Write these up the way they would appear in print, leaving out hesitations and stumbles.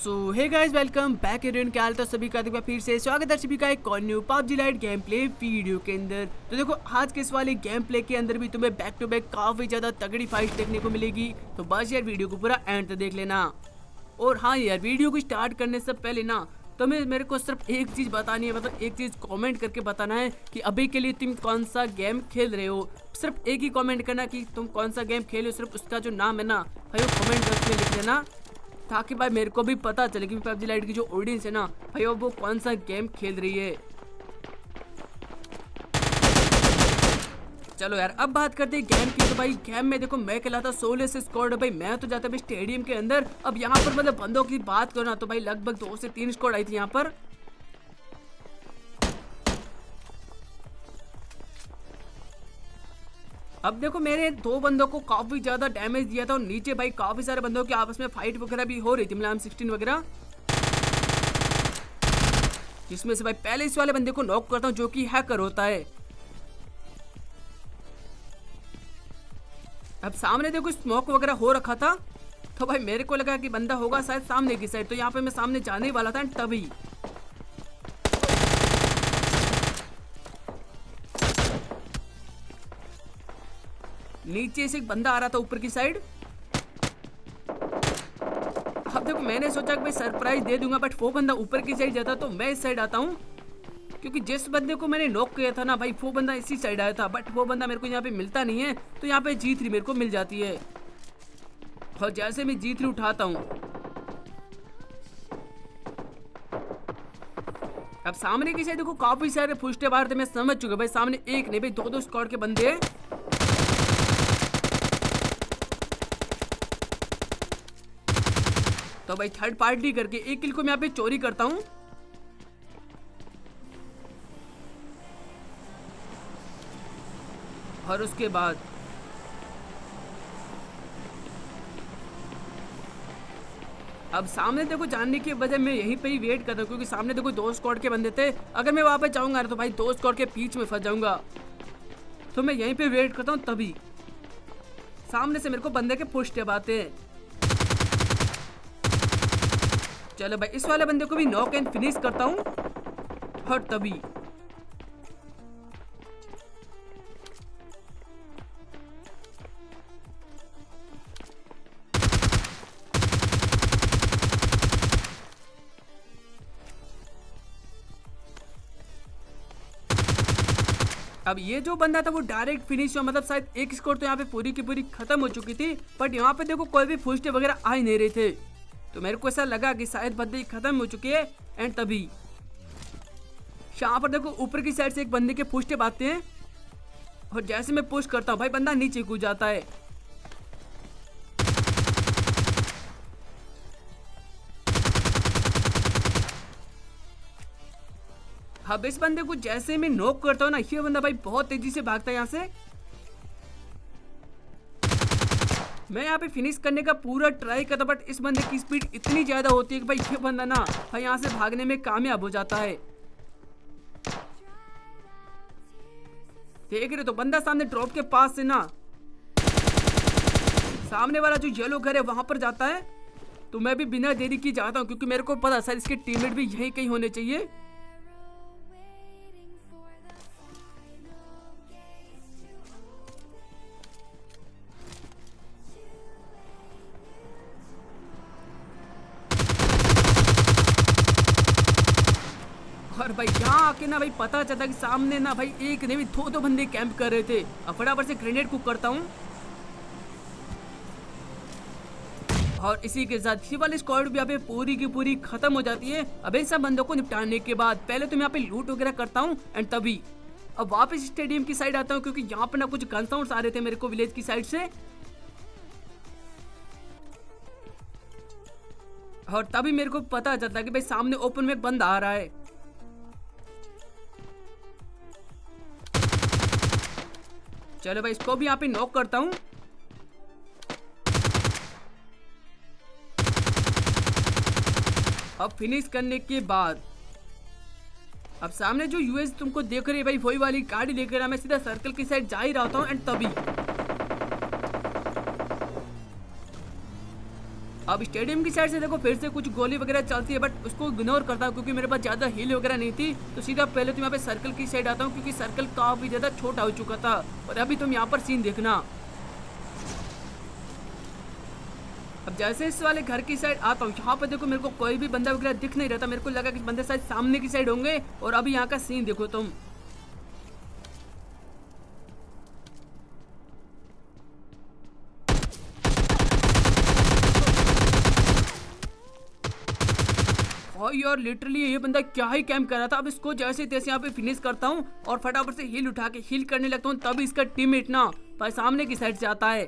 So hey guys, welcome back in क्या हाल। तो सभी का एक बार फिर से स्वागत है सभी का एक और new PUBG light game play video के अंदर। तो देखो, आज के इस वाले गेम प्ले के अंदर भी तुम्हें बैक टू बैक काफ़ी ज़्यादा तगड़ी फाइट देखने को मिलेगी। तो बस यार वीडियो को पूरा एंड तक देख लेना। और हाँ यार, वीडियो को स्टार्ट करने से पहले ना तुम्हें मेरे को सिर्फ एक चीज़ बतानी है, मतलब एक चीज़ कमेंट करके बताना है कि अभी के लिए तुम कौन सा गेम खेल रहे हो। सिर्फ एक ही कमेंट करना कि तुम कौन सा गेम खेल रहे हो, सिर्फ उसका जो नाम है ना भाई वो कमेंट करके लिख देना, ताकि भाई मेरे को भी पता चले कि पबजी लाइट की जो ऑडियंस है ना भाई वो कौन सा गेम खेल रही है। चलो यार, अब बात करते हैं गेम की। तो भाई गेम में देखो, मैं खिलाता 16 से स्क्वाड। भाई मैं तो जाता भाई स्टेडियम के अंदर। अब यहाँ पर मतलब बंदों की बात करो ना तो भाई लगभग 2 से 3 स्क्वाड आई थी यहाँ पर। अब देखो, मेरे 2 बंदों को काफी ज्यादा डैमेज दिया था और नीचे भाई काफी सारे बंदों की आपस में फाइट वगैरह भी हो रही थी, मतलब M16 वगैरह। जिसमें से भाई पहले इस वाले बंदे को नॉक करता हूँ जो कि हैकर होता है। अब सामने देखो स्मोक वगैरह हो रखा था, तो भाई मेरे को लगा कि बंदा होगा शायद सामने की साइड। तो यहाँ पे मैं सामने जाने ही वाला था तभी नीचे से एक बंदा आ रहा था ऊपर की साइड। अब देखो, मैंने सोचा कि भाई सरप्राइज दे दूंगा, बट वो बंदा ऊपर की साइड जाता तो मैं इस साइड आता हूँ, क्योंकि जिस बंदे को मैंने नॉक किया था ना भाई वो बंदा इसी साइड आया था। बट वो बंदा मेरे को यहाँ पे मिलता नहीं है, तो यहाँ पे G3 मेरे को मिल जाती है। और जैसे मैं G3 उठाता हूँ, अब सामने की साइड देखो काफी सारे फुस्टे बाहर थे। मैं समझ चुका भाई सामने एक नहीं भाई 2-2 स्क्वाड के बंदे हैं। तो भाई थर्ड पार्टी करके एक किल को मैं यहाँ पे चोरी करता हूँ। और उसके बाद अब सामने देखो जानने की वजह मैं यहीं पे ही वेट करता हूँ, क्योंकि सामने देखो 2 स्क्वाड के बंदे थे। अगर मैं वहां पे जाऊंगा तो भाई 2 स्क्वाड के बीच में फंस जाऊंगा, तो मैं यहीं पे वेट करता हूँ। तभी सामने से मेरे को बंदे के पुश स्टेप आते हैं। चलो भाई, इस वाले बंदे को भी नॉक एंड फिनिश करता हूँ। और तभी अब ये जो बंदा था वो डायरेक्ट फिनिश हुआ, मतलब शायद एक स्कोर तो यहाँ पे पूरी की पूरी खत्म हो चुकी थी। बट यहाँ पे देखो कोई भी फुस्टे वगैरह आ ही नहीं रहे थे, तो मेरे को ऐसा लगा कि शायद बंदे खत्म हो चुके हैं। एंड तभी यहाँ पर देखो ऊपर की साइड से एक बंदे के फुस्टे आते हैं, और जैसे मैं पुश करता हूँ भाई बंदा नीचे कूद जाता है। अब इस बंदे को जैसे मैं नॉक करता हूँ ना, ये बंदा भाई बहुत तेजी से भागता है यहाँ से। मैं यहाँ पे फिनिश करने का पूरा ट्राई करता, बट इस बंदे की स्पीड इतनी ज्यादा होती है कि भाई ये बंदा ना भाई यहाँ से भागने में कामयाब हो जाता है। देख रहे तो बंदा सामने ड्रॉप के पास से ना सामने वाला जो येलो घर है वहां पर जाता है। तो मैं भी बिना देरी की जाता हूँ, क्योंकि मेरे को पता सर इसके टीममेट भी यहीं कहीं होने चाहिए। और भाई यहाँ आके ना भाई पता चलता कि सामने ना भाई एक नहीं 2 बंदे कैंप कर रहे थे। अब फटाफट से ग्रेनेड कुक करता हूँ, और इसी के साथ ये वाली स्क्वाड भी यहाँ पे पूरी की पूरी खत्म हो जाती है। अब इन सब बंदों को निपटाने के बाद पहले तो मैं यहाँ पे लूट वगैरह करता हूँ। एंड तभी अब वापस स्टेडियम की साइड आता हूँ, क्योंकि यहाँ पे ना कुछ गन साउंड्स आ रहे थे मेरे को विलेज की साइड से। और तभी मेरे को पता चलता कि भाई सामने ओपन में एक बंदा आ रहा है। चलो भाई, इसको भी यहाँ पे नॉक करता हूँ। अब फिनिश करने के बाद अब सामने जो यूएस तुमको देख रही है भाई वही वाली गाड़ी लेकर मैं सीधा सर्कल की साइड जा ही रहा हूँ। एंड तभी अब स्टेडियम की साइड से देखो फिर से कुछ गोली वगैरह चलती है, बट उसको इग्नोर करता हूँ क्योंकि मेरे पास ज्यादा हील वगैरह नहीं थी। तो सीधा पहले तो यहाँ पे सर्कल की साइड आता हूँ क्योंकि सर्कल काफी ज्यादा छोटा हो चुका था। और अभी तुम यहाँ पर सीन देखना। अब जैसे इस वाले घर की साइड आता हूँ, यहाँ पर देखो मेरे को कोई भी बंदा वगैरह दिख नहीं रहता। मेरे को लगा कि बंदे शायद सामने की साइड होंगे। और अभी यहाँ का सीन देखो तुम। यार लिटरली ये बंदा क्या ही कैम्प कर रहा था। अब इसको जैसे तैसे यहाँ पे फिनिश करता हूँ और फटाफट से हील उठा के हील करने लगता हूँ। तभी इसका टीममेट ना भाई सामने की साइड से आता है।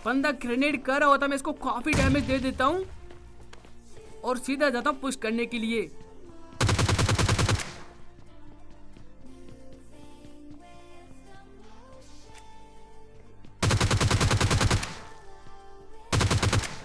बंदा ग्रेनेड कर रहा होता, मैं इसको काफी डैमेज दे देता हूँ और सीधा जाता हूँ पुश करने के लिए।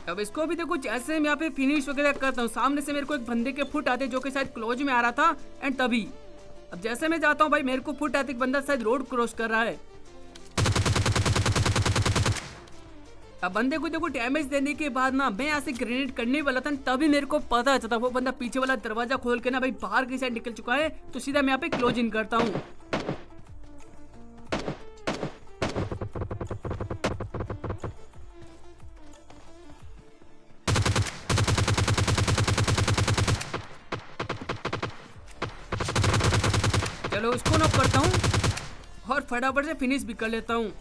अब इसको भी देखो जैसे मैं यहाँ पे फिनिश वगैरह करता हूँ, सामने से मेरे को एक बंदे के फुट आते जो कि शायद क्लोज में आ रहा था। एंड तभी अब जैसे मैं जाता हूँ भाई मेरे को फुट आते बंदा शायद रोड क्रॉस कर रहा है। अब बंदे को देखो डैमेज देने के बाद ना मैं यहाँ से ग्रेनेड करने वाला था, तभी मेरे को पता चलता वो बंदा पीछे वाला दरवाजा खोल के ना भाई बाहर की साइड निकल चुका है। तो सीधा मैं यहाँ पे क्लोज इन करता हूँ। चलो इसको नॉक करता हूँ और फटाफट से फिनिश भी कर लेता हूँ।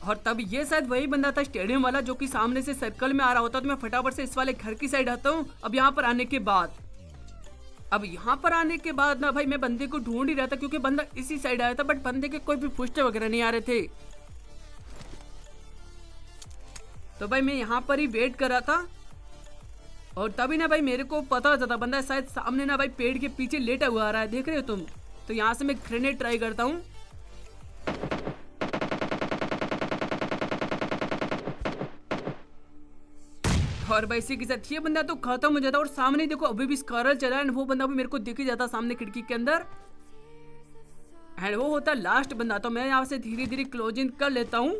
और तब ये शायद वही बंदा था स्टेडियम वाला जो कि सामने से सर्कल में आ रहा होता। तो मैं फटाफट से इस वाले घर की साइड आता हूँ। अब यहाँ पर आने के बाद ना भाई मैं बंदे को ढूंढ ही रहा था क्योंकि बंदा इसी साइड आया था, बट बंदे के कोई भी पुष्टे वगैरह नहीं आ रहे थे। तो भाई मैं यहाँ पर ही वेट कर रहा था और तभी ना भाई मेरे को पता चला बंदा शायद सामने ना भाई पेड़ के पीछे लेटा हुआ आ रहा है, देख रहे हो तुम। तो यहाँ से मैं ग्रेनेड ट्राई करता हूँ। और भाई इसी के साथ ये बंदा तो खत्म हो जाता। और सामने देखो अभी भी स्कारल चला है, वो बंदा भी मेरे को दिख ही जाता सामने खिड़की के अंदर। एंड वो होता लास्ट बंदा। तो मैं यहाँ से धीरे धीरे क्लोज इन कर लेता हूँ।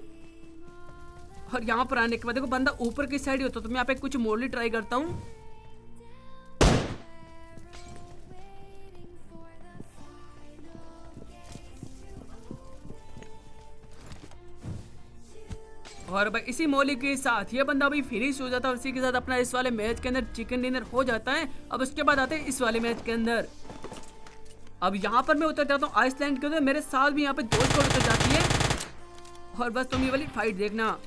और यहाँ पर आने के बाद देखो बंदा ऊपर की साइड ही होता, तो मैं यहाँ पे कुछ मोरली ट्राई करता हूँ। और भाई इसी मोली के साथ ये बंदा भी फिनिश हो जाता है और इसी के साथ अपना इस वाले मैच के अंदर चिकन डिनर हो जाता है। अब उसके बाद आते हैं इस वाले मैच के अंदर। अब यहाँ पर मैं उतर जाता हूँ आइसलैंड के अंदर, मेरे साथ भी यहाँ पे 2 स्क्वाड उतर जाती है। और बस तुम ये वाली फाइट देखना।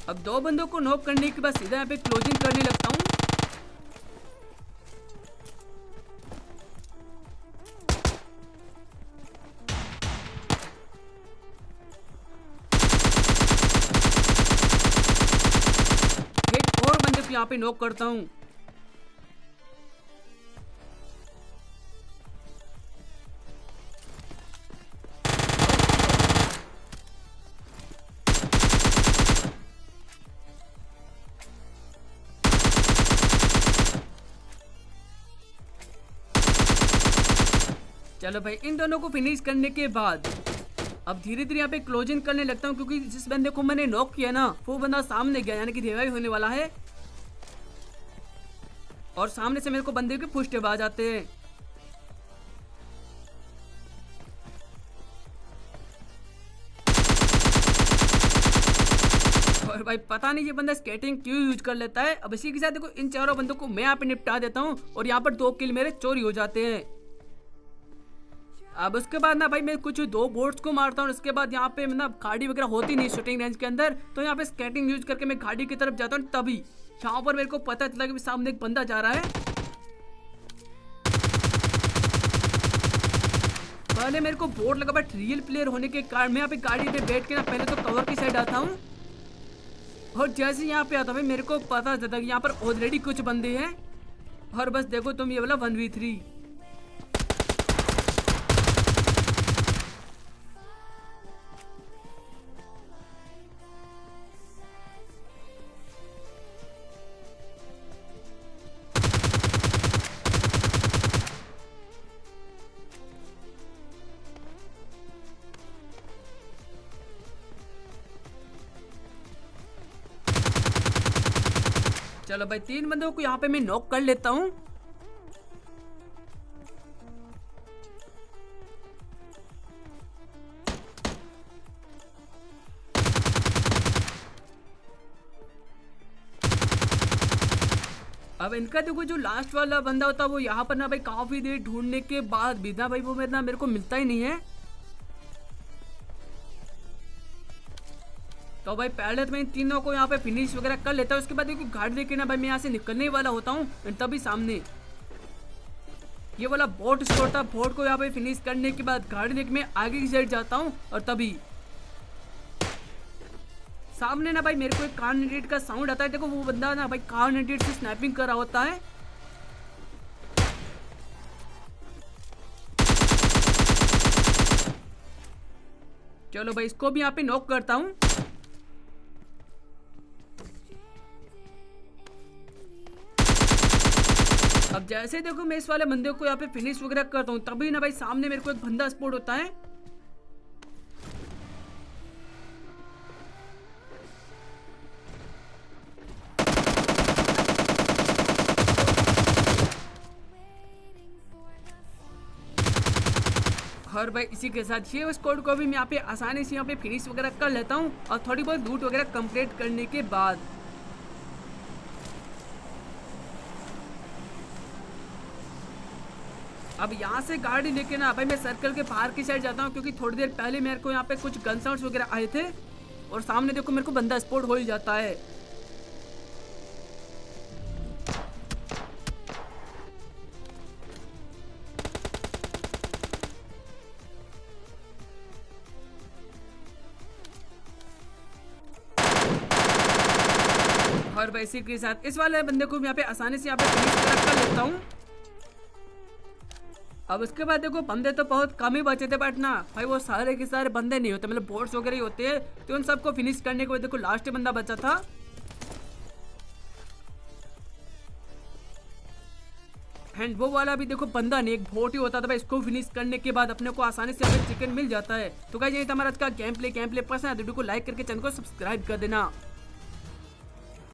अब 2 बंदों को नॉक करने के बाद सीधा यहाँ पे क्लोजिंग करने लगता हूँ। एक और बंदे को यहाँ पे नॉक करता हूँ। चलो भाई इन दोनों को फिनिश करने के बाद अब धीरे धीरे यहाँ पे क्लोजिंग करने लगता हूँ क्योंकि जिस बंदे को मैंने नॉक किया ना वो बंदा सामने गया, यानी कि रिवाइव होने वाला है। और सामने से मेरे को बंदे के पुष्ट आ जाते हैं। और भाई पता नहीं ये बंदा स्केटिंग क्यों यूज कर लेता है। अब इसी के साथ देखो इन चारों बंदों को मैं यहाँ पे निपटा देता हूँ और यहाँ पर 2 किल मेरे चोरी हो जाते हैं। अब उसके बाद ना भाई मैं कुछ 2 बोट्स को मारता हूँ। उसके बाद यहाँ पे ना गाड़ी वगैरह होती नहीं शूटिंग रेंज के अंदर, तो यहाँ पे स्केटिंग यूज करके मैं गाड़ी की तरफ जाता हूँ। तभी यहाँ पर मेरे को पता चला कि सामने एक बंदा जा रहा है। पहले मेरे को बोर्ड लगा, बट रियल प्लेयर होने के कारण मैं यहाँ पे गाड़ी पे बैठ के ना पहले तो कवर की साइड आता हूँ। और जैसे यहाँ पे आता भाई मेरे को पता चलता कि यहाँ पर ऑलरेडी कुछ बंदे हैं। और बस देखो तुम ये वाला 1v3। चलो भाई 3 बंदों को यहाँ पे मैं नॉक कर लेता हूँ। अब इनका देखो जो लास्ट वाला बंदा होता है वो यहाँ पर ना भाई काफी देर ढूंढने के बाद भी ना भाई वो मेरे को मिलता ही नहीं है। तो भाई पहले तो मैं इन तीनों को यहाँ पे फिनिश वगैरह कर लेता हूँ। उसके बाद देखो गाड़ी लेके ना भाई मैं यहाँ से निकलने वाला होता हूँ। तभी सामने ये वाला बोट स्टोर था, बोट को यहाँ पे फिनिश करने के बाद गाड़ी लेके मैं आगे की साइड जाता हूँ और तभी सामने ना भाई मेरे को एक कार 98 का साउंड आता है। देखो वो बंदा ना भाई कार 98 से स्नैपिंग कर रहा होता है। चलो भाई इसको भी यहाँ पे नॉक करता हूँ। अब जैसे देखो मैं इस वाले बंदे को यहाँ पे फिनिश वगैरह करता हूँ तभी ना भाई सामने मेरे को एक बंदा स्पॉट होता है। और भाई इसी के साथ ये स्क्वाड को भी मैं यहाँ पे आसानी से यहाँ पे फिनिश वगैरह कर लेता हूँ और थोड़ी बहुत लूट वगैरह कंप्लीट करने के बाद अब यहाँ से गाड़ी लेके ना भाई मैं सर्कल के बाहर की साइड जाता हूँ, क्योंकि थोड़ी देर पहले मेरे को यहाँ पे कुछ गन साउंड्स वगैरह आए थे और सामने देखो मेरे को बंदा स्पॉट हो ही जाता है। और भाई इसी के साथ इस वाले बंदे को यहाँ पे आसानी से यहाँ पे फिनिश कर लेता हूँ। अब उसके बाद देखो बंदे तो बहुत कम ही बचे थे, बट ना भाई वो सारे के सारे बंदे नहीं होते, मतलब बोट्स वगैरह ही होते हैं। तो उन सबको फिनिश करने के बाद देखो लास्ट बंदा बचा था। एंड वो वाला भी देखो बंदा नहीं, एक बोट ही होता था भाई। इसको फिनिश करने के बाद अपने को आसानी से चिकन मिल जाता है। तो गाइस ये था हमारा आज का गेम प्ले पसंद है तो वीडियो को लाइक करके चैनल को सब्सक्राइब कर देना।